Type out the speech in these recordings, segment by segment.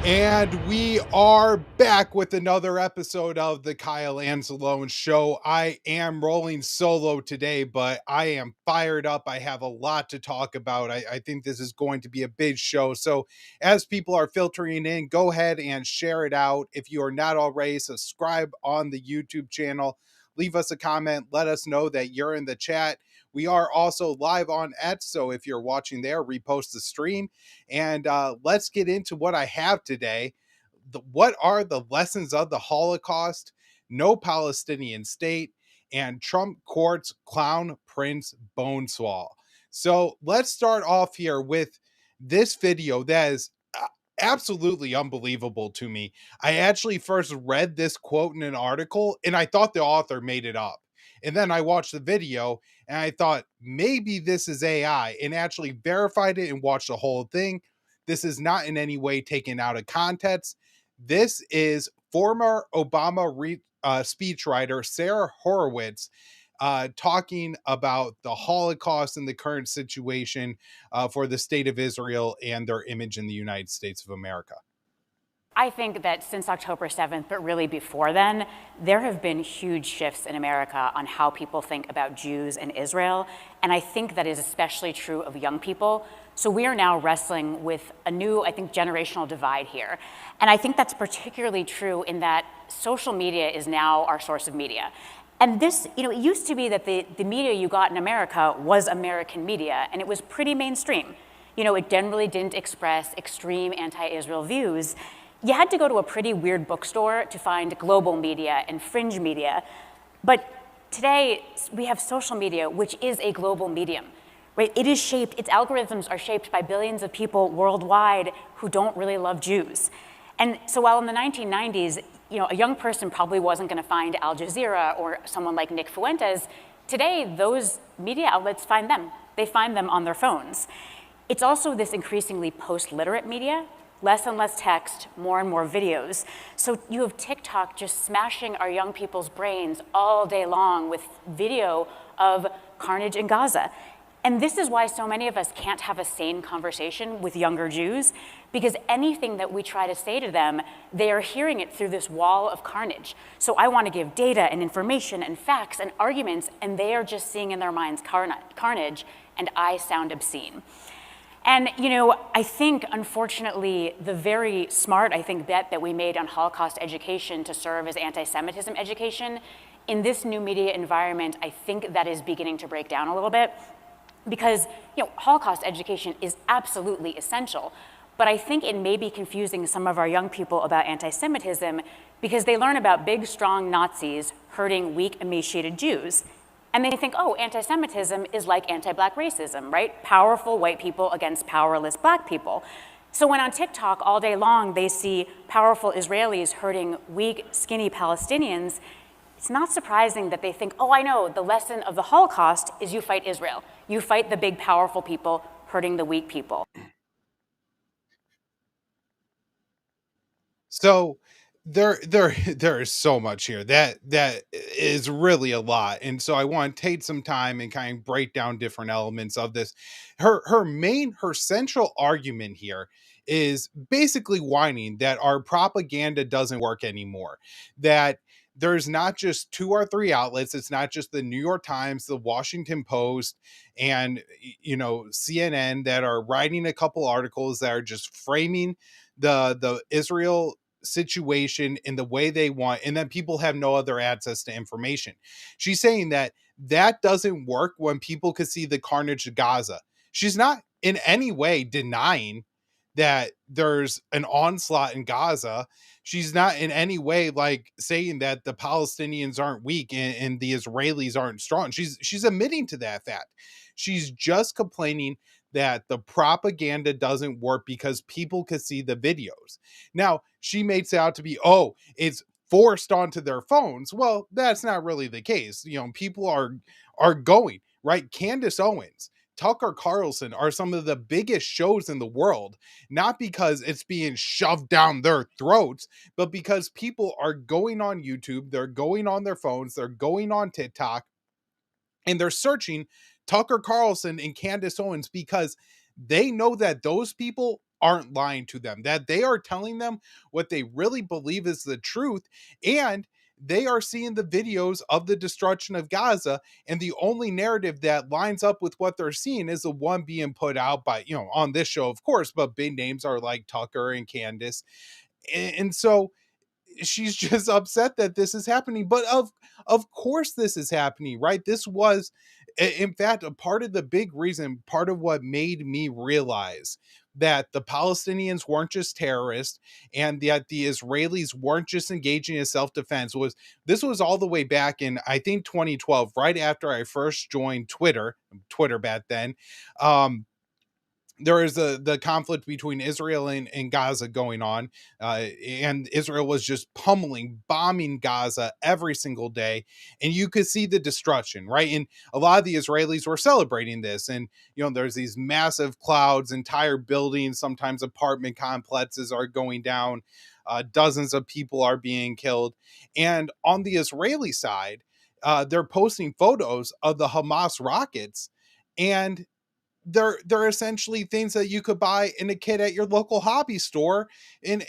And we are back with another episode of the Kyle Anzalone Show. I am rolling solo today, but I am fired up. I have a lot to talk about. I think this is going to be a big show. So, as people are filtering in, go ahead and share it out. If you are not already, subscribe on the YouTube channel. Leave us a comment. Let us know that you're in the chat. We are also live on X, so if you're watching there, repost the stream. And let's get into what I have today. What are the lessons of the Holocaust? No Palestinian state, and Trump courts clown Prince Boneswall. So let's start off here with this video that is absolutely unbelievable to me. I actually first read this quote in an article and I thought the author made it up. And then I watched the video and I thought maybe this is AI, and actually verified it and watched the whole thing. This is not in any way taken out of context. This is former Obama speechwriter Sarah Horowitz talking about the Holocaust and the current situation for the state of Israel and their image in the United States of America. I think that since October 7th, but really before then, there have been huge shifts in America on how people think about Jews and Israel. And I think that is especially true of young people. So we are now wrestling with a new, I think, generational divide here. And I think that's particularly true in that social media is now our source of media. And this, it used to be that the media you got in America was American media, and it was pretty mainstream. It generally didn't express extreme anti-Israel views. You had to go to a pretty weird bookstore to find global media and fringe media. But today, we have social media, which is a global medium, right? Its algorithms are shaped by billions of people worldwide who don't really love Jews. And so while in the 1990s, a young person probably wasn't going to find Al Jazeera or someone like Nick Fuentes, today those media outlets find them. They find them on their phones. It's also this increasingly post-literate media, less and less text, more and more videos. So you have TikTok just smashing our young people's brains all day long with video of carnage in Gaza. And this is why so many of us can't have a sane conversation with younger Jews, because anything that we try to say to them, they are hearing it through this wall of carnage. So I want to give data and information and facts and arguments, and they are just seeing in their minds carnage, and I sound obscene. And, I think, unfortunately, the very smart, bet that we made on Holocaust education to serve as anti-Semitism education, in this new media environment, I think that is beginning to break down a little bit. Because, Holocaust education is absolutely essential. But I think it may be confusing some of our young people about anti-Semitism because they learn about big, strong Nazis hurting weak, emaciated Jews. And they think, oh, anti-Semitism is like anti-black racism, right? Powerful white people against powerless black people. So when on TikTok all day long they see powerful Israelis hurting weak, skinny Palestinians, it's not surprising that they think, oh, I know, the lesson of the Holocaust is you fight Israel. You fight the big, powerful people hurting the weak people. So there is so much here that is really a lot, and so I want to take some time and kind of break down different elements of this. Her central argument here is basically whining that our propaganda doesn't work anymore, that there's not just two or three outlets. It's not just the New York Times, the Washington Post, and CNN that are writing a couple articles that are just framing the Israel situation in the way they want, and then people have no other access to information. She's saying that doesn't work when people could see the carnage of Gaza. She's not in any way denying that there's an onslaught in Gaza. She's not in any way like saying that the Palestinians aren't weak and the Israelis aren't strong. She's admitting to that fact. She's just complaining that the propaganda doesn't work because people could see the videos. Now, she makes it out to be, oh, it's forced onto their phones. Well, that's not really the case. People are going, right? Candace Owens, Tucker Carlson are some of the biggest shows in the world, not because it's being shoved down their throats, but because people are going on YouTube, they're going on their phones, they're going on TikTok, and they're searching Tucker Carlson and Candace Owens because they know that those people aren't lying to them, that they are telling them what they really believe is the truth. And they are seeing the videos of the destruction of Gaza, and the only narrative that lines up with what they're seeing is the one being put out by, on this show, of course, but big names are like Tucker and Candace. And so she's just upset that this is happening. But of course this is happening, right? This was, in fact, a part of the big reason, part of what made me realize that the Palestinians weren't just terrorists and that the Israelis weren't just engaging in self-defense was, this was all the way back in, I think, 2012, right after I first joined Twitter back then. There is the conflict between Israel and Gaza going on, and Israel was just pummeling, bombing Gaza every single day, and you could see the destruction, right? And a lot of the Israelis were celebrating this, and there's these massive clouds, entire buildings, sometimes apartment complexes are going down, dozens of people are being killed, and on the Israeli side, they're posting photos of the Hamas rockets, and they're essentially things that you could buy in a kit at your local hobby store. And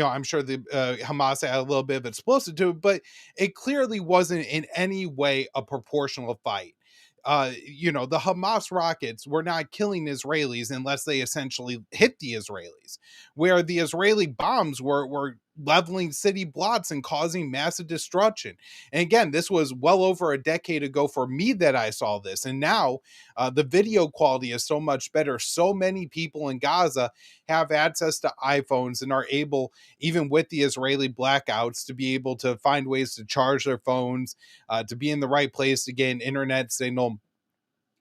I'm sure the Hamas had a little bit of explosive to it, but it clearly wasn't in any way a proportional fight. The Hamas rockets were not killing Israelis unless they essentially hit the Israelis, where the Israeli bombs were leveling city blocks and causing massive destruction. And again, this was well over a decade ago for me that I saw this. And now the video quality is so much better. So many people in Gaza have access to iPhones and are able, even with the Israeli blackouts, to be able to find ways to charge their phones, to be in the right place to get an internet signal,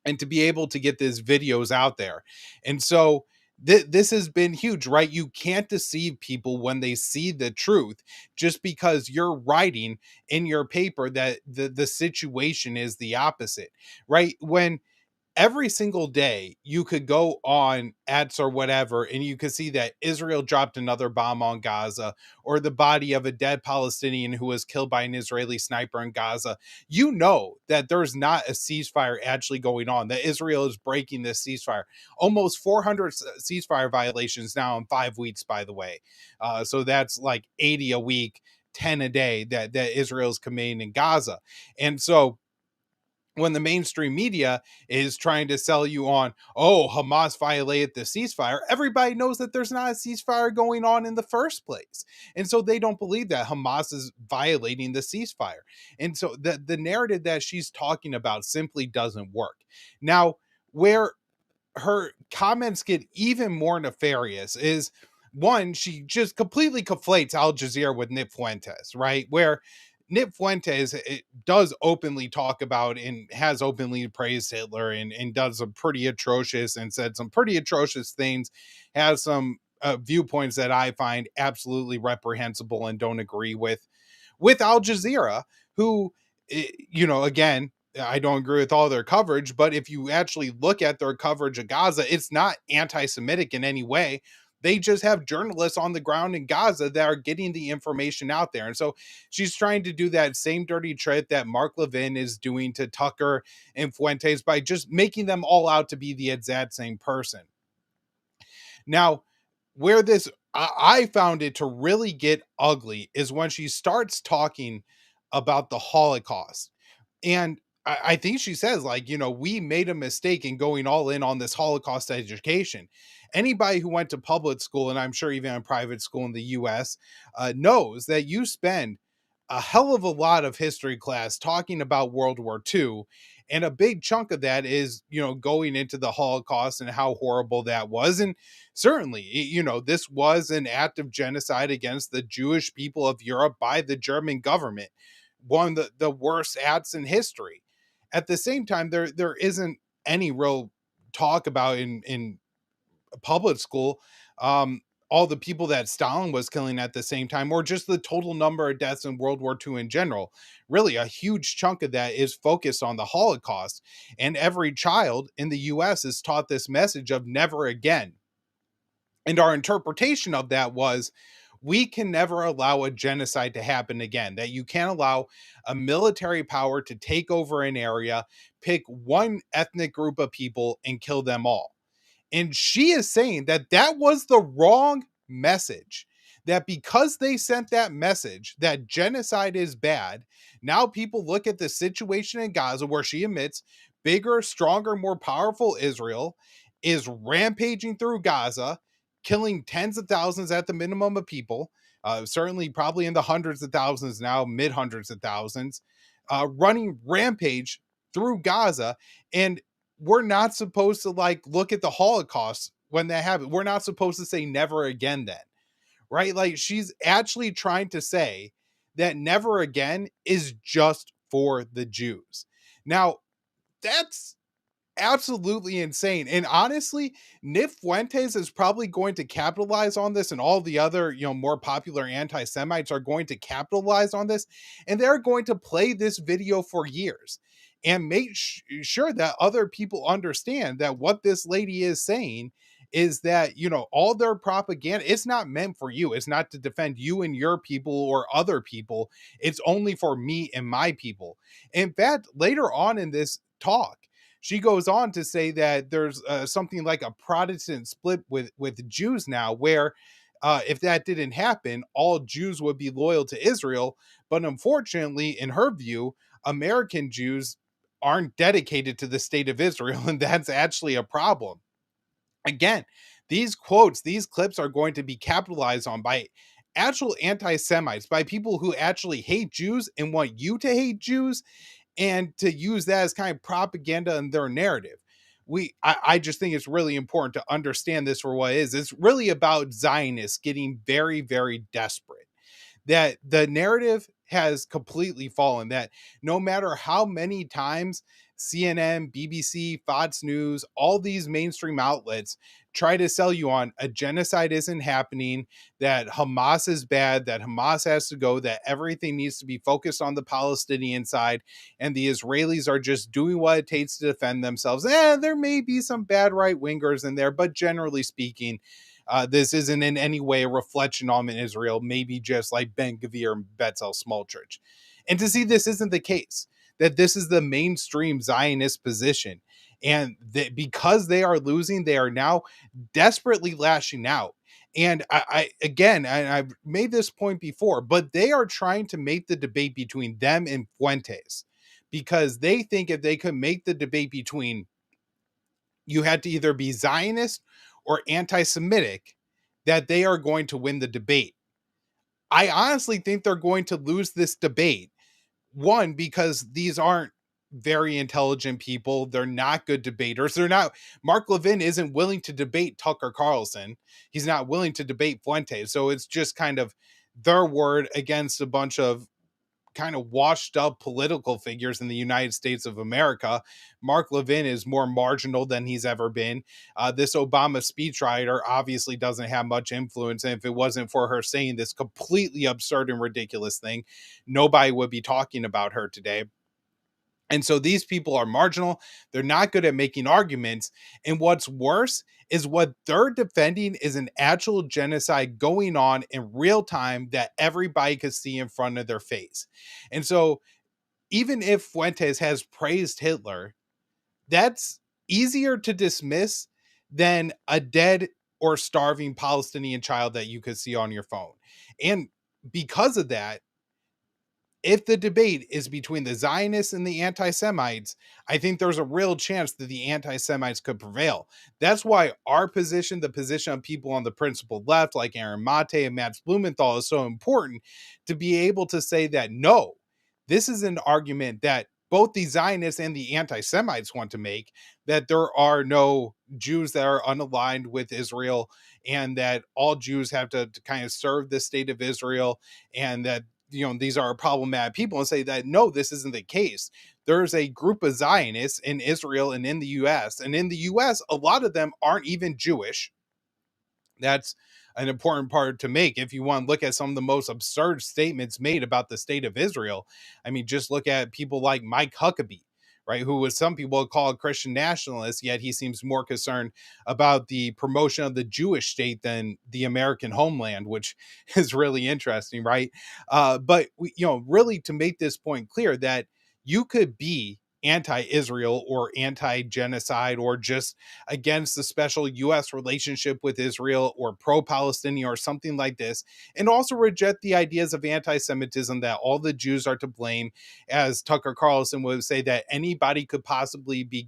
and to be able to get these videos out there. And so this has been huge, right? You can't deceive people when they see the truth just because you're writing in your paper that the situation is the opposite, right? When every single day you could go on ads or whatever and you could see that Israel dropped another bomb on Gaza, or the body of a dead Palestinian who was killed by an Israeli sniper in Gaza. You know that there's not a ceasefire actually going on, that Israel is breaking this ceasefire. Almost 400 ceasefire violations now in 5 weeks, by the way. So that's like 80 a week, 10 a day that Israel's committing in Gaza. And so when the mainstream media is trying to sell you on, oh, Hamas violated the ceasefire, everybody knows that there's not a ceasefire going on in the first place. And so they don't believe that Hamas is violating the ceasefire. And so the narrative that she's talking about simply doesn't work. Now, where her comments get even more nefarious is, one, she just completely conflates Al Jazeera with Nip Fuentes, right? Where Nip Fuentes, it does openly talk about and has openly praised Hitler, and does some pretty atrocious and said some pretty atrocious things, has some viewpoints that I find absolutely reprehensible and don't agree with Al Jazeera, who, again, I don't agree with all their coverage, but if you actually look at their coverage of Gaza, it's not anti Semitic in any way. They just have journalists on the ground in Gaza that are getting the information out there. And so she's trying to do that same dirty trick that Mark Levin is doing to Tucker and Fuentes by just making them all out to be the exact same person. Now, where I found it to really get ugly is when she starts talking about the Holocaust. And I think she says, like, we made a mistake in going all in on this Holocaust education. Anybody who went to public school, and I'm sure even in private school in the US, knows that you spend a hell of a lot of history class talking about World War II. And a big chunk of that is, going into the Holocaust and how horrible that was. And certainly, this was an act of genocide against the Jewish people of Europe by the German government, one of the worst acts in history. At the same time, there isn't any real talk about in public school, um, all the people that Stalin was killing at the same time, or just the total number of deaths in World War II in general. Really, a huge chunk of that is focused on the Holocaust. And every child in the US is taught this message of never again. And our interpretation of that was, we can never allow a genocide to happen again, that you can't allow a military power to take over an area, pick one ethnic group of people, and kill them all. And she is saying that that was the wrong message. That because they sent that message that genocide is bad, now people look at the situation in Gaza where she admits bigger, stronger, more powerful Israel is rampaging through Gaza, killing tens of thousands at the minimum of people, certainly probably in the hundreds of thousands now, mid hundreds of thousands, running rampage through Gaza. And we're not supposed to like look at the Holocaust when that happened. We're not supposed to say never again then, right? Like she's actually trying to say that never again is just for the Jews. Now, that's absolutely insane. And honestly, Nick Fuentes is probably going to capitalize on this, and all the other, more popular anti-Semites are going to capitalize on this, and they're going to play this video for years and make sure that other people understand that what this lady is saying is that, all their propaganda, it's not meant for you. It's not to defend you and your people or other people. It's only for me and my people. In fact, later on in this talk, she goes on to say that there's something like a Protestant split with Jews now, where if that didn't happen, all Jews would be loyal to Israel. But unfortunately, in her view, American Jews aren't dedicated to the state of Israel, and that's actually a problem. Again, these quotes, these clips are going to be capitalized on by actual anti-Semites, by people who actually hate Jews and want you to hate Jews, and to use that as kind of propaganda in their narrative. I just think it's really important to understand this for what it is. It's really about Zionists getting very, very desperate, that the narrative has completely fallen, that no matter how many times CNN, BBC, Fox News, all these mainstream outlets try to sell you on a genocide isn't happening, that Hamas is bad, that Hamas has to go, that everything needs to be focused on the Palestinian side, and the Israelis are just doing what it takes to defend themselves. There may be some bad right wingers in there, but generally speaking, this isn't in any way a reflection on Israel, maybe just like Ben Gvir and Betzal Smotrich. And to see this isn't the case, that this is the mainstream Zionist position. And that because they are losing, they are now desperately lashing out. And I've made this point before, but they are trying to make the debate between them and Fuentes, because they think if they could make the debate between, you had to either be Zionist or anti-Semitic, that they are going to win the debate. I honestly think they're going to lose this debate. One, because these aren't very intelligent people. They're not good debaters. Mark Levin isn't willing to debate Tucker Carlson. He's not willing to debate Fuentes. So it's just kind of their word against a bunch of kind of washed up political figures in the United States of America. Mark Levin is more marginal than he's ever been. This Obama speechwriter obviously doesn't have much influence. And if it wasn't for her saying this completely absurd and ridiculous thing, nobody would be talking about her today. And so these people are marginal. They're not good at making arguments. And what's worse is what they're defending is an actual genocide going on in real time that everybody could see in front of their face. And so even if Fuentes has praised Hitler, that's easier to dismiss than a dead or starving Palestinian child that you could see on your phone. And because of that, if the debate is between the Zionists and the anti-Semites, I think there's a real chance that the anti-Semites could prevail. That's why our position, the position of people on the principled left, like Aaron Mate and Matt Blumenthal, is so important, to be able to say that, no, this is an argument that both the Zionists and the anti-Semites want to make, that there are no Jews that are unaligned with Israel, and that all Jews have to kind of serve the state of Israel, and that these are problematic people, and say that, no, this isn't the case. There's a group of Zionists in Israel and in the US, and in the US, a lot of them aren't even Jewish. That's an important part to make if you want to look at some of the most absurd statements made about the state of Israel. I mean, just look at people like Mike Huckabee, right? Who was, some people call a Christian nationalist, yet he seems more concerned about the promotion of the Jewish state than the American homeland, which is really interesting, right? But really, to make this point clear, that you could be anti-Israel or anti-genocide or just against the special US relationship with Israel or pro-Palestinian or something like this, and also reject the ideas of anti-Semitism that all the Jews are to blame, as Tucker Carlson would say that anybody could possibly be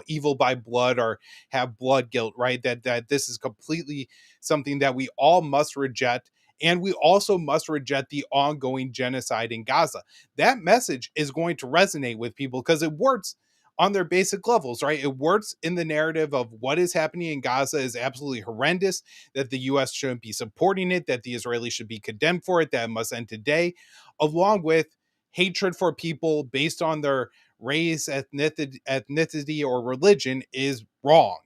evil by blood or have blood guilt, right? That this is completely something that we all must reject. And we also must reject the ongoing genocide in Gaza. That message is going to resonate with people because it works on their basic levels, right? It works in the narrative of what is happening in Gaza is absolutely horrendous, that the US shouldn't be supporting it, that the Israelis should be condemned for it, that it must end today, along with hatred for people based on their race, ethnicity, or religion is wrong.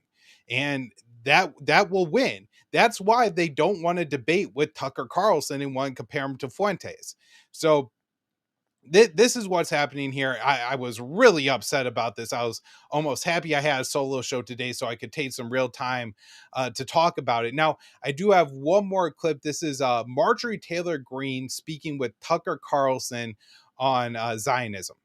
And that will win. That's why they don't want to debate with Tucker Carlson and want to compare him to Fuentes. So this is what's happening here. I was really upset about this. I was almost happy I had a solo show today so I could take some real time to talk about it. Now, I do have one more clip. This is Marjorie Taylor Greene speaking with Tucker Carlson on Zionism.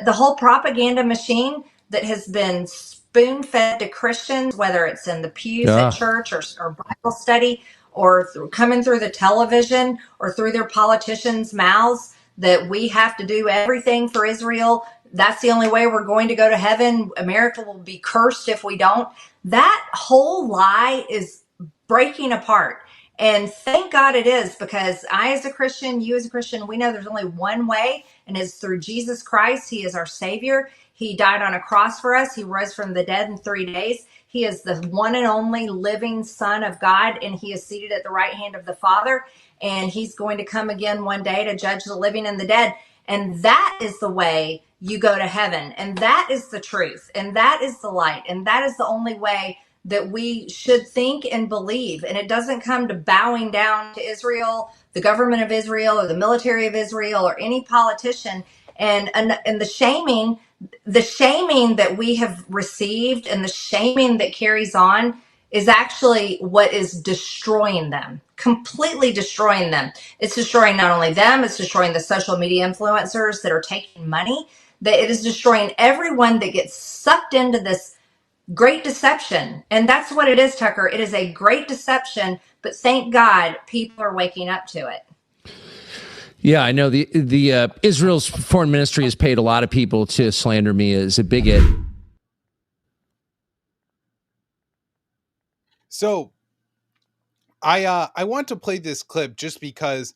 The whole propaganda machine that has been spoon fed to Christians, whether it's in the pews at church or Bible study or coming through the television or through their politicians' mouths, that we have to do everything for Israel. That's the only way we're going to go to heaven. America will be cursed if we don't. That whole lie is breaking apart. And thank God it is, because I, as a Christian, you as a Christian, we know there's only one way, and it's through Jesus Christ. He is our Savior. He died on a cross for us. He rose from the dead in 3 days. He is the one and only living Son of God, and he is seated at the right hand of the Father. And he's going to come again one day to judge the living and the dead. And that is the way you go to heaven. And that is the truth. And that is the light. And that is the only way that we should think and believe. And it doesn't come to bowing down to Israel, the government of Israel, or the military of Israel, or any politician. And the shaming that we have received and the shaming that carries on is actually what is destroying them, completely destroying them. It's destroying not only them, it's destroying the social media influencers that are taking money, that it is destroying everyone that gets sucked into this great deception. And that's what it is, Tucker. It is a great deception, but thank God people are waking up to it. Yeah, I know the Israel's foreign ministry has paid a lot of people to slander me as a bigot. So I want to play this clip just because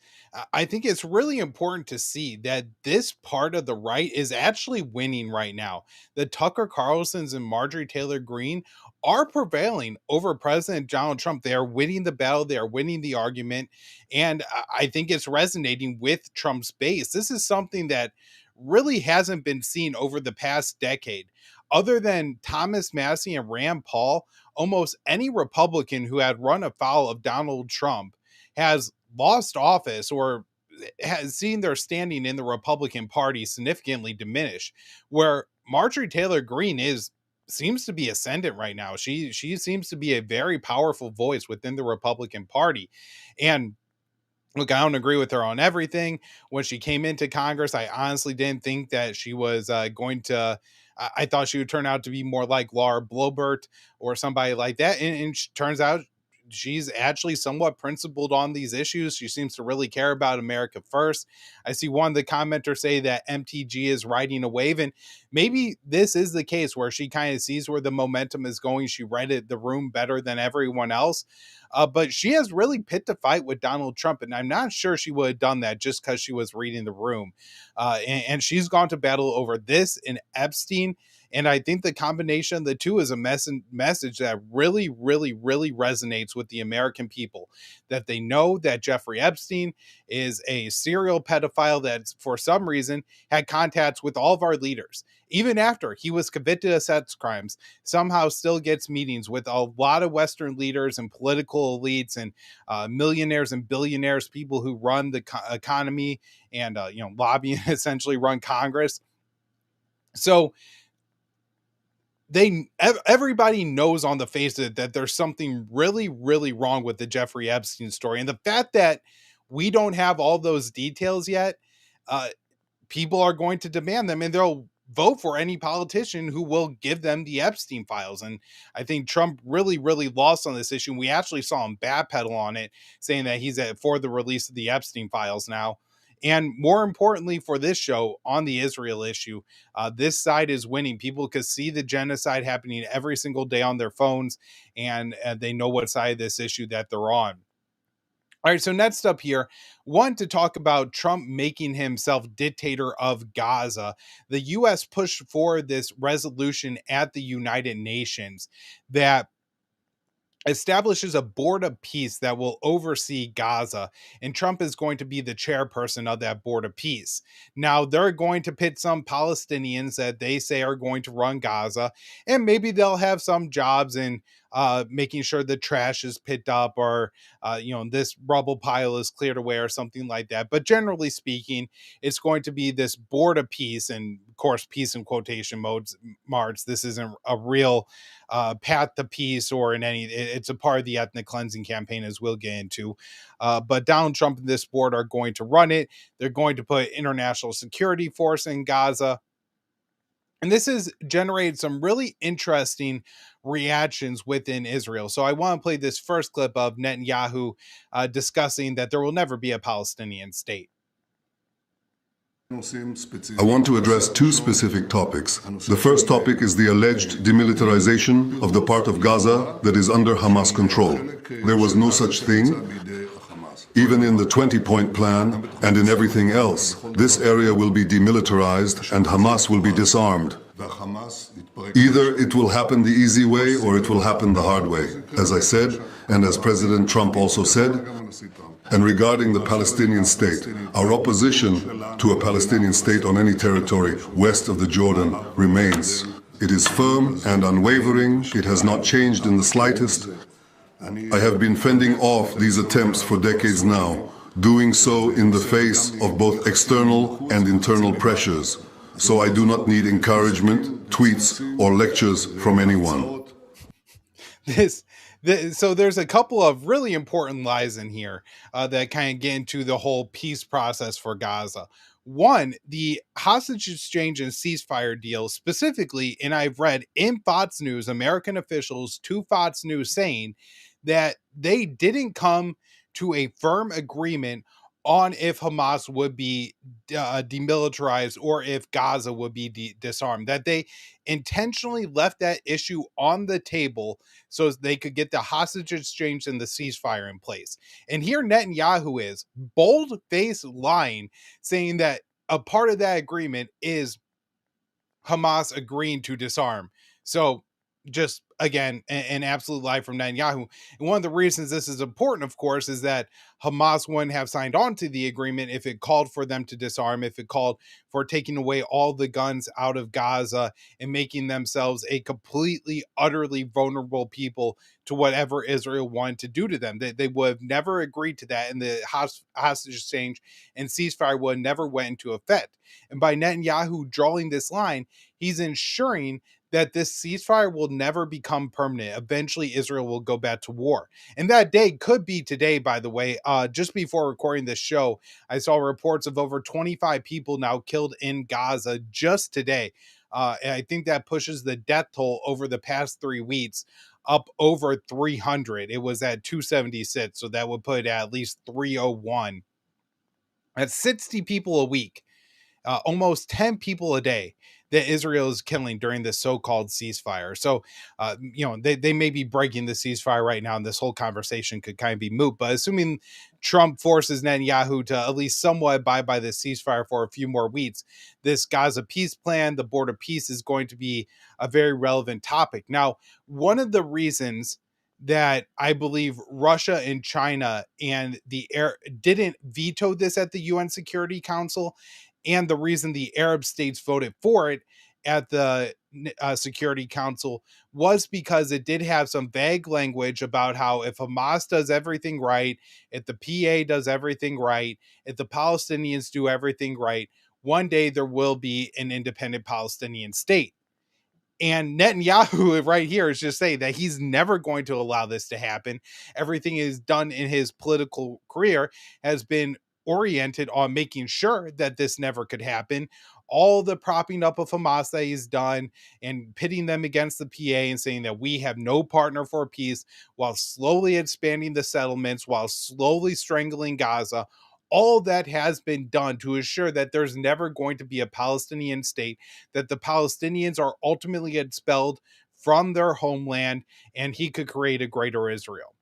I think it's really important to see that this part of the right is actually winning right now. The Tucker Carlsons and Marjorie Taylor Greene are prevailing over President Donald Trump. They are winning the battle. They are winning the argument. And I think it's resonating with Trump's base. This is something that really hasn't been seen over the past decade. Other than Thomas Massey and Rand Paul, almost any Republican who had run afoul of Donald Trump has lost office or has seen their standing in the Republican Party significantly diminish. Where Marjorie Taylor Greene seems to be ascendant right now. She seems to be a very powerful voice within the Republican Party. And look, I don't agree with her on everything. When she came into Congress, I honestly didn't think that she was going to. I thought she would turn out to be more like Laura Blobert or somebody like that. And turns out she's actually somewhat principled on these issues. She seems to really care about America first. I see one of the commenters say that MTG is riding a wave, and maybe this is the case where she kind of sees where the momentum is going. She read the room better than everyone else. But she has really picked a fight with Donald Trump, and I'm not sure she would have done that just because she was reading the room. And she's gone to battle over this and Epstein. And I think the combination of the two is a message that really, really, really resonates with the American people. That they know that Jeffrey Epstein is a serial pedophile that, for some reason, had contacts with all of our leaders. Even after he was convicted of sex crimes, somehow still gets meetings with a lot of Western leaders and political elites and millionaires and billionaires, people who run the economy and lobby and essentially run Congress. So everybody knows on the face of it that there's something really, really wrong with the Jeffrey Epstein story, and the fact that we don't have all those details yet. people are going to demand them, and they'll vote for any politician who will give them the Epstein files. And I think Trump really, really lost on this issue. And we actually saw him backpedal on it, saying that he's for the release of the Epstein files now. And more importantly for this show on the Israel issue, this side is winning. People can see the genocide happening every single day on their phones, and they know what side of this issue that they're on. All right, so next up here, want to talk about Trump making himself dictator of Gaza. The U.S. pushed for this resolution at the United Nations that establishes a board of peace that will oversee Gaza, and Trump is going to be the chairperson of that board of peace. Now, they're going to pit some Palestinians that they say are going to run Gaza, and maybe they'll have some jobs in making sure the trash is picked up, or this rubble pile is cleared away, or something like that. But generally speaking, it's going to be this board of peace, and of course, peace in quotation modes, March. This isn't a real path to peace, or in any, it's a part of the ethnic cleansing campaign, as we'll get into. But Donald Trump and this board are going to run it. They're going to put international security force in Gaza. And this has generated some really interesting reactions within Israel. So I want to play this first clip of Netanyahu discussing that there will never be a Palestinian state. I want to address two specific topics. The first topic is the alleged demilitarization of the part of Gaza that is under Hamas control. There was no such thing. Even in the 20-point plan and in everything else, this area will be demilitarized and Hamas will be disarmed. Either it will happen the easy way or it will happen the hard way, as I said, and as President Trump also said. And regarding the Palestinian state, our opposition to a Palestinian state on any territory west of the Jordan remains. It is firm and unwavering. It has not changed in the slightest. I have been fending off these attempts for decades now, doing so in the face of both external and internal pressures. So I do not need encouragement, tweets, or lectures from anyone. So there's a couple of really important lies in here that kind of get into the whole peace process for Gaza. One, the hostage exchange and ceasefire deal specifically, and I've read in Fox News, American officials to Fox News saying that they didn't come to a firm agreement on if Hamas would be demilitarized or if Gaza would be disarmed, that they intentionally left that issue on the table so they could get the hostage exchange and the ceasefire in place. And here Netanyahu is bold-faced lying, saying that a part of that agreement is Hamas agreeing to disarm. So just again, an absolute lie from Netanyahu. And one of the reasons this is important, of course, is that Hamas wouldn't have signed on to the agreement if it called for them to disarm, if it called for taking away all the guns out of Gaza and making themselves a completely, utterly vulnerable people to whatever Israel wanted to do to them. They would have never agreed to that, and the hostage exchange and ceasefire would have never went into effect. And by Netanyahu drawing this line, he's ensuring that this ceasefire will never become permanent. Eventually, Israel will go back to war. And that day could be today, by the way. Just before recording this show, I saw reports of over 25 people now killed in Gaza just today. And I think that pushes the death toll over the past 3 weeks up over 300. It was at 276, so that would put it at least 301. That's 60 people a week. Almost 10 people a day that Israel is killing during this so-called ceasefire. So, they may be breaking the ceasefire right now, and this whole conversation could kind of be moot. But assuming Trump forces Netanyahu to at least somewhat abide by this ceasefire for a few more weeks, this Gaza peace plan, the border peace, is going to be a very relevant topic. Now, one of the reasons that I believe Russia and China and didn't veto this at the UN Security Council, and the reason the Arab states voted for it at the Security Council, was because it did have some vague language about how if Hamas does everything right, if the PA does everything right, if the Palestinians do everything right, one day there will be an independent Palestinian state. And Netanyahu right here is just saying that he's never going to allow this to happen. Everything is done in his political career has been oriented on making sure that this never could happen. All the propping up of Hamas that he's done and pitting them against the PA and saying that we have no partner for peace, while slowly expanding the settlements, while slowly strangling Gaza. All that has been done to assure that there's never going to be a Palestinian state, that the Palestinians are ultimately expelled from their homeland, and he could create a greater Israel.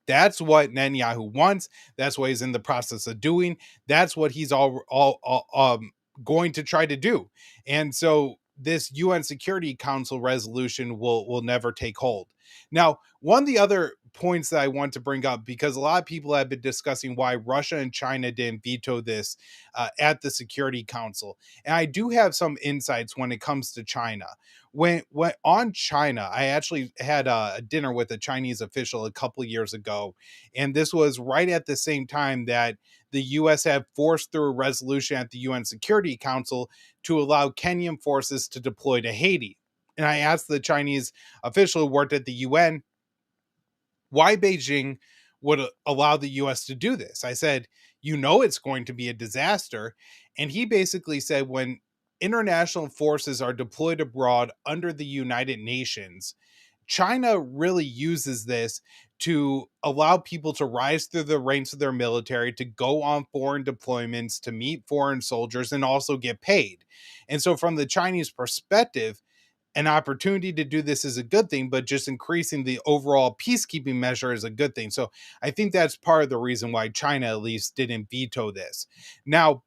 That's what Netanyahu wants. That's what he's in the process of doing. That's what he's going to try to do. And so this UN Security Council resolution will never take hold. Now, one of the other points that I want to bring up, because a lot of people have been discussing why Russia and China didn't veto this at the Security Council. And I do have some insights when it comes to China. When on China, I actually had a dinner with a Chinese official a couple of years ago, and this was right at the same time that the U.S. had forced through a resolution at the UN Security Council to allow Kenyan forces to deploy to Haiti. And I asked the Chinese official who worked at the UN why Beijing would allow the US to do this. I said, you know, it's going to be a disaster. And he basically said, when international forces are deployed abroad under the United Nations, China really uses this to allow people to rise through the ranks of their military, to go on foreign deployments, to meet foreign soldiers, and also get paid. And so, from the Chinese perspective, an opportunity to do this is a good thing, but just increasing the overall peacekeeping measure is a good thing. So I think that's part of the reason why China at least didn't veto this. Now,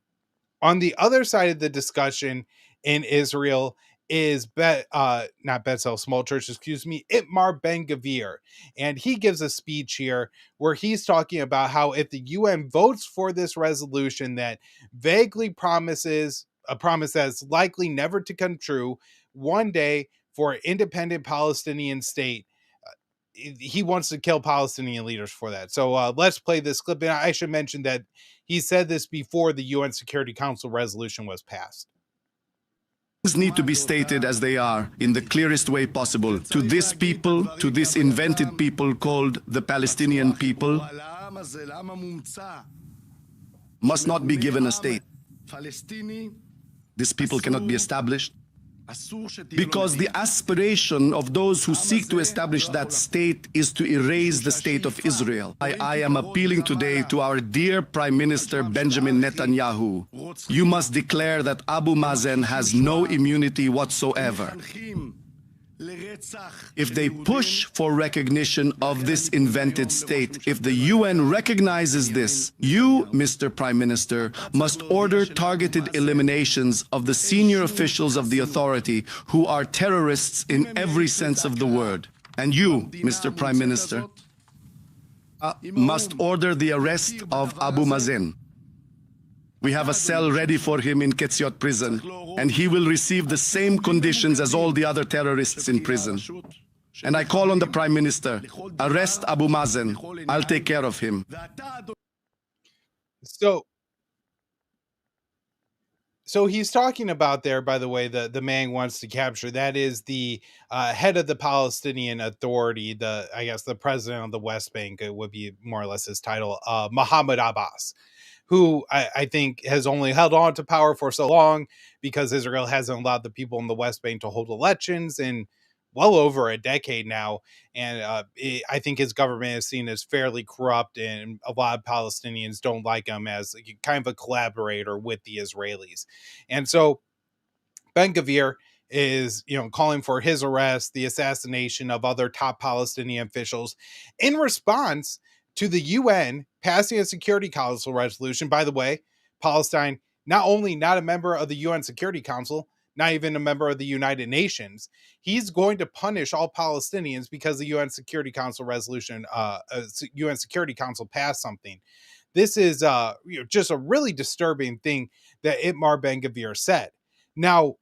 on the other side of the discussion in Israel is not Betzel Small Church, excuse me, Itmar Ben Gvir. And he gives a speech here where he's talking about how if the UN votes for this resolution that vaguely promises a promise that's likely never to come true, one day for an independent Palestinian state, he wants to kill Palestinian leaders for that. So let's play this clip. And I should mention that he said this before the UN Security Council resolution was passed. Things need to be stated as they are, in the clearest way possible. To this people, to this invented people called the Palestinian people, must not be given a state. This people cannot be established, because the aspiration of those who seek to establish that state is to erase the state of Israel. I am appealing today to our dear Prime Minister Benjamin Netanyahu. You must declare that Abu Mazen has no immunity whatsoever. If they push for recognition of this invented state, if the UN recognizes this, you, Mr. Prime Minister, must order targeted eliminations of the senior officials of the authority who are terrorists in every sense of the word. And you, Mr. Prime Minister, must order the arrest of Abu Mazen. We have a cell ready for him in Ketziot prison, and he will receive the same conditions as all the other terrorists in prison. And I call on the Prime Minister, arrest Abu Mazen. I'll take care of him. So he's talking about there, by the way, the man wants to capture. That is the head of the Palestinian Authority, I guess the president of the West Bank, it would be more or less his title, Mahmoud Abbas, who I think has only held on to power for so long because Israel hasn't allowed the people in the West Bank to hold elections in well over a decade now. And I think his government is seen as fairly corrupt, and a lot of Palestinians don't like him as kind of a collaborator with the Israelis. And so Ben Gvir is, calling for his arrest, the assassination of other top Palestinian officials in response to the UN passing a Security Council resolution. By the way, Palestine, not only not a member of the UN Security Council, not even a member of the United Nations, he's going to punish all Palestinians because the UN Security Council resolution, UN Security Council passed something. This is just a really disturbing thing that Itmar Ben Gvir said. Now,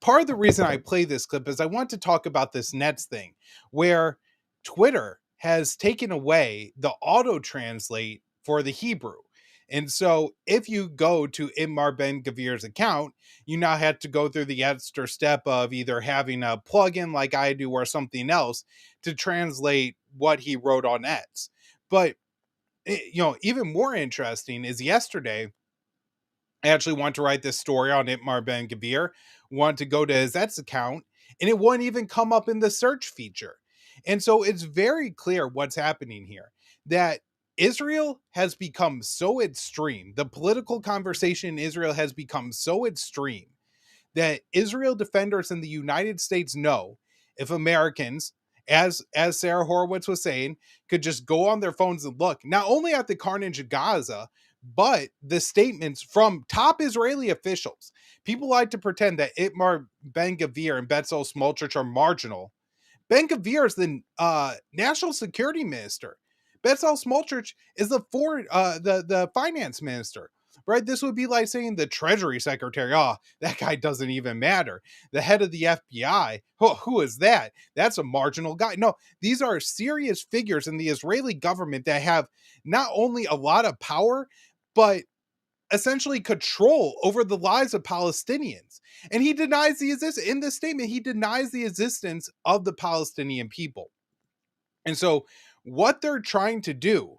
part of the reason I play this clip is I want to talk about this Nets thing, where Twitter has taken away the auto translate for the Hebrew. And so if you go to Itmar Ben Gvir's account, you now have to go through the extra step of either having a plugin like I do or something else to translate what he wrote on X. But even more interesting is yesterday, I actually want to write this story on Itmar Ben Gvir, want to go to his Ets account, and it wouldn't even come up in the search feature. And so it's very clear what's happening here, that Israel has become so extreme. The political conversation in Israel has become so extreme that Israel defenders in the United States know if Americans, as Sarah Horowitz was saying, could just go on their phones and look not only at the carnage of Gaza, but the statements from top Israeli officials. People like to pretend that Itmar Ben Gvir and Bezalel Smotrich are marginal. Ben Gvir is the national security minister. Bezalel Smotrich is the finance minister. Right? This would be like saying the Treasury Secretary. Oh, that guy doesn't even matter. The head of the FBI. Oh, who is that? That's a marginal guy. No, these are serious figures in the Israeli government that have not only a lot of power, but essentially control over the lives of Palestinians. And he denies in this statement, he denies the existence of the Palestinian people. And so what they're trying to do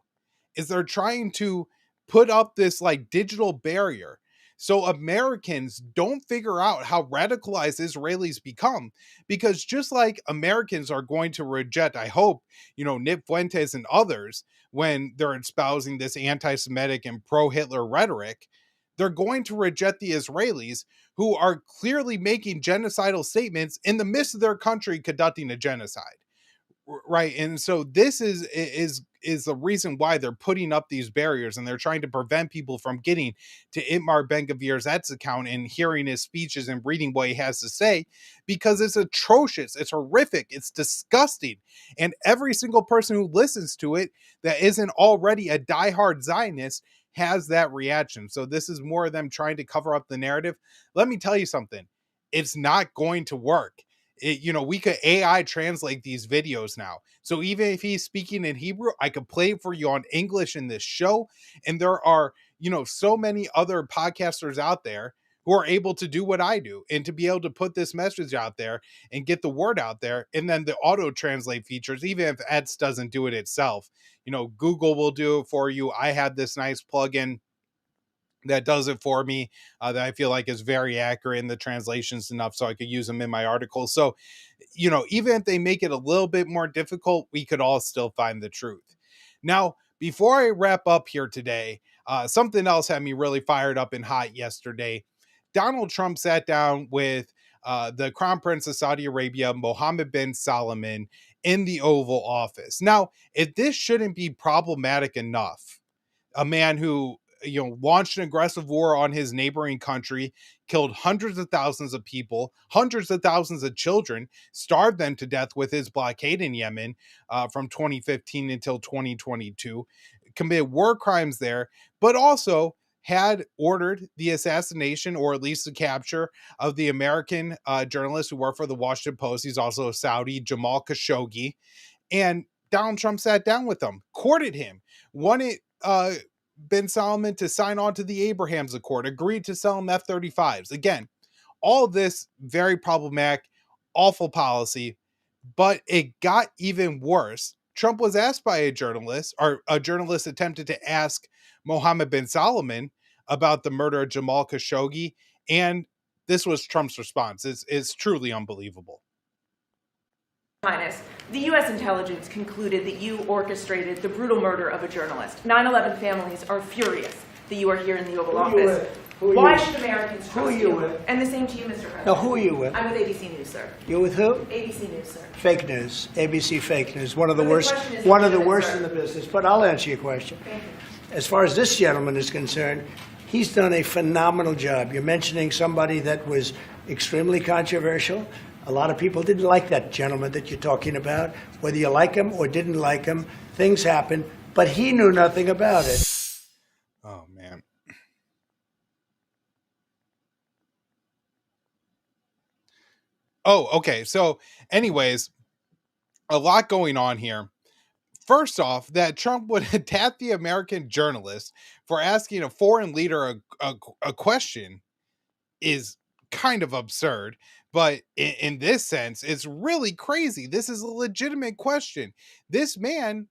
is they're trying to put up this like digital barrier so Americans don't figure out how radicalized Israelis become, because just like Americans are going to reject, I hope, Nip Fuentes and others when they're espousing this anti-Semitic and pro-Hitler rhetoric, they're going to reject the Israelis who are clearly making genocidal statements in the midst of their country conducting a genocide. Right. And so this is the reason why they're putting up these barriers, and they're trying to prevent people from getting to Itmar Ben Gvir's Ets account and hearing his speeches and reading what he has to say, because it's atrocious, it's horrific, it's disgusting. And every single person who listens to it that isn't already a diehard Zionist has that reaction. So this is more of them trying to cover up the narrative. Let me tell you something. It's not going to work. We could AI translate these videos now. So even if he's speaking in Hebrew, I could play it for you on English in this show. And there are, so many other podcasters out there who are able to do what I do and to be able to put this message out there and get the word out there. And then the auto translate features, even if Ets doesn't do it itself, Google will do it for you. I have this nice plugin that does it for me, that I feel like is very accurate in the translations enough so I could use them in my articles. So, even if they make it a little bit more difficult, we could all still find the truth. Now, before I wrap up here today, something else had me really fired up and hot yesterday. Donald Trump sat down with the Crown Prince of Saudi Arabia, Mohammed bin Salman, in the Oval Office. Now, if this shouldn't be problematic enough, a man who launched an aggressive war on his neighboring country, killed hundreds of thousands of people, hundreds of thousands of children, starved them to death with his blockade in Yemen from 2015 until 2022, committed war crimes there, but also had ordered the assassination, or at least the capture, of the American journalist who worked for the Washington Post. He's also a Saudi, Jamal Khashoggi. And Donald Trump sat down with him, courted him, wanted bin Salman to sign on to the Abrahams Accord, agreed to sell him F-35s. Again, all this very problematic, awful policy, but it got even worse. Trump was asked by a journalist, or a journalist attempted to ask Mohammed bin Salman about the murder of Jamal Khashoggi, and this was Trump's response. It's truly unbelievable. The U.S. intelligence concluded that you orchestrated the brutal murder of a journalist. 9/11 families are furious that you are here in the Oval Office. Why should Americans trust you? And the same to you, Mr. President. Now, who are you with? I'm with ABC News, sir. You're with who? ABC News, sir. Fake news. ABC fake news. One of the But the worst. question is One of the legitimate, worst sir. in the business. But I'll answer your question. Thank you. As far as this gentleman is concerned, he's done a phenomenal job. You're mentioning somebody that was extremely controversial. A lot of people didn't like that gentleman that you're talking about. Whether you like him or didn't like him, things happen. But he knew nothing about it. Oh, man. Oh, okay. So, anyways, a lot going on here. First off, that Trump would attack the American journalist for asking a foreign leader a question is kind of absurd. But in this sense, it's really crazy. This is a legitimate question. This man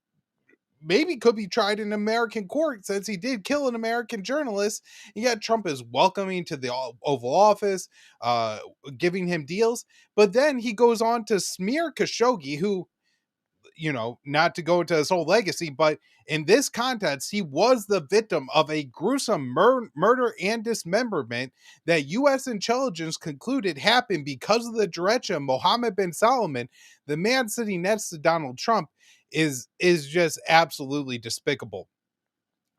maybe could be tried in American court since he did kill an American journalist. Yet Trump is welcoming to the Oval Office, uh, giving him deals. But then he goes on to smear Khashoggi, who, not to go into his whole legacy, but in this context, he was the victim of a gruesome murder and dismemberment that U.S. intelligence concluded happened because of the direction of Mohammed bin Salman, the man sitting next to Donald Trump, is just absolutely despicable.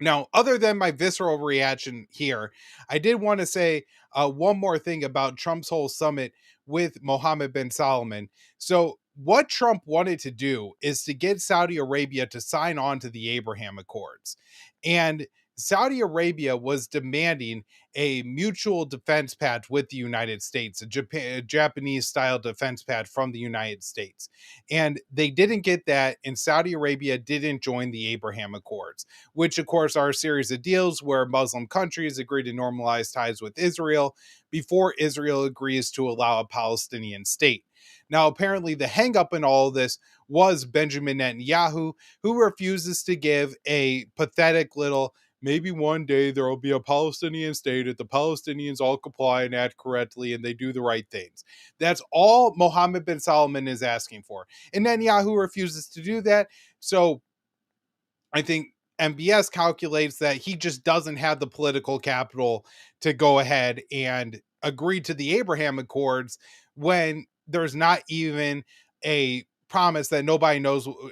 Now, other than my visceral reaction here, I did want to say one more thing about Trump's whole summit with Mohammed bin Salman. So, what Trump wanted to do is to get Saudi Arabia to sign on to the Abraham Accords. And Saudi Arabia was demanding a mutual defense pact with the United States, a Japanese style defense pact from the United States. And they didn't get that, and Saudi Arabia didn't join the Abraham Accords, which, of course, are a series of deals where Muslim countries agree to normalize ties with Israel before Israel agrees to allow a Palestinian state. Now, apparently, the hangup in all of this was Benjamin Netanyahu, who refuses to give a pathetic little, maybe one day there will be a Palestinian state if the Palestinians all comply and act correctly and they do the right things. That's all Mohammed bin Salman is asking for. And Netanyahu refuses to do that. So I think MBS calculates that he just doesn't have the political capital to go ahead and agree to the Abraham Accords when there's not even a promise that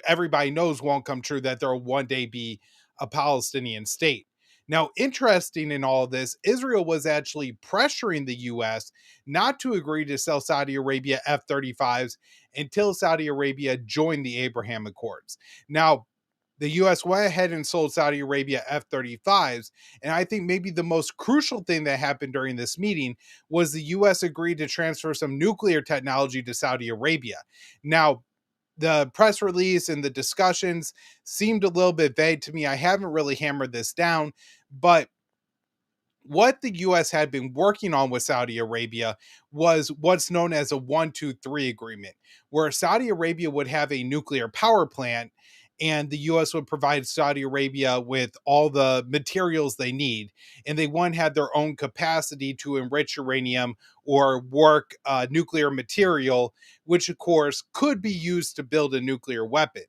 everybody knows won't come true, that there will one day be a Palestinian state. Now, interesting in all this, Israel was actually pressuring the US not to agree to sell Saudi Arabia F-35s until Saudi Arabia joined the Abraham Accords. Now, the US went ahead and sold Saudi Arabia F-35s. And I think maybe the most crucial thing that happened during this meeting was the US agreed to transfer some nuclear technology to Saudi Arabia. Now, the press release and the discussions seemed a little bit vague to me. I haven't really hammered this down, but what the US had been working on with Saudi Arabia was what's known as a 1-2-3 agreement, where Saudi Arabia would have a nuclear power plant and the US would provide Saudi Arabia with all the materials they need. And they wouldn't have their own capacity to enrich uranium or work nuclear material, which of course could be used to build a nuclear weapon.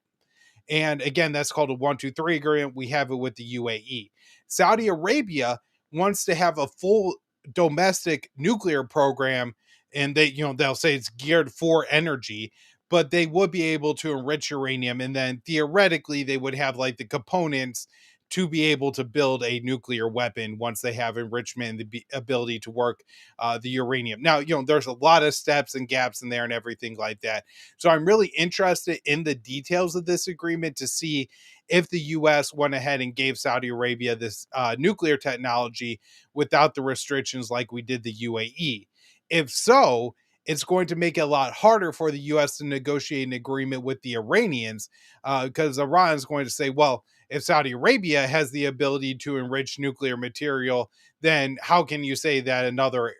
And again, that's called a 1-2-3 agreement. We have it with the UAE. Saudi Arabia wants to have a full domestic nuclear program, and they'll say it's geared for energy, but they would be able to enrich uranium, and then theoretically they would have like the components to be able to build a nuclear weapon once they have enrichment and the ability to work the uranium. Now, there's a lot of steps and gaps in there and everything like that. So I'm really interested in the details of this agreement to see if the US went ahead and gave Saudi Arabia this nuclear technology without the restrictions like we did the UAE. If so, it's going to make it a lot harder for the US to negotiate an agreement with the Iranians, because Iran is going to say, well, if Saudi Arabia has the ability to enrich nuclear material, then how can you say that another,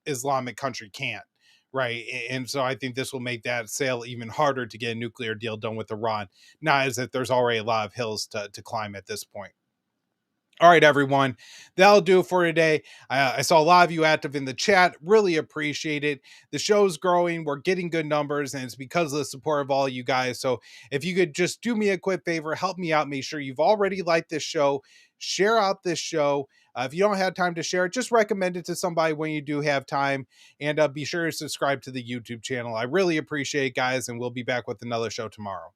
Islamic country can't? Right. And so I think this will make that sale even harder to get a nuclear deal done with Iran. Not as if there's already a lot of hills to climb at this point. All right, everyone, that'll do it for today. I saw a lot of you active in the chat. Really appreciate it. The show's growing. We're getting good numbers, and it's because of the support of all you guys. So if you could just do me a quick favor, help me out. Make sure you've already liked this show. Share out this show. If you don't have time to share it, just recommend it to somebody when you do have time. And be sure to subscribe to the YouTube channel. I really appreciate it, guys, and we'll be back with another show tomorrow.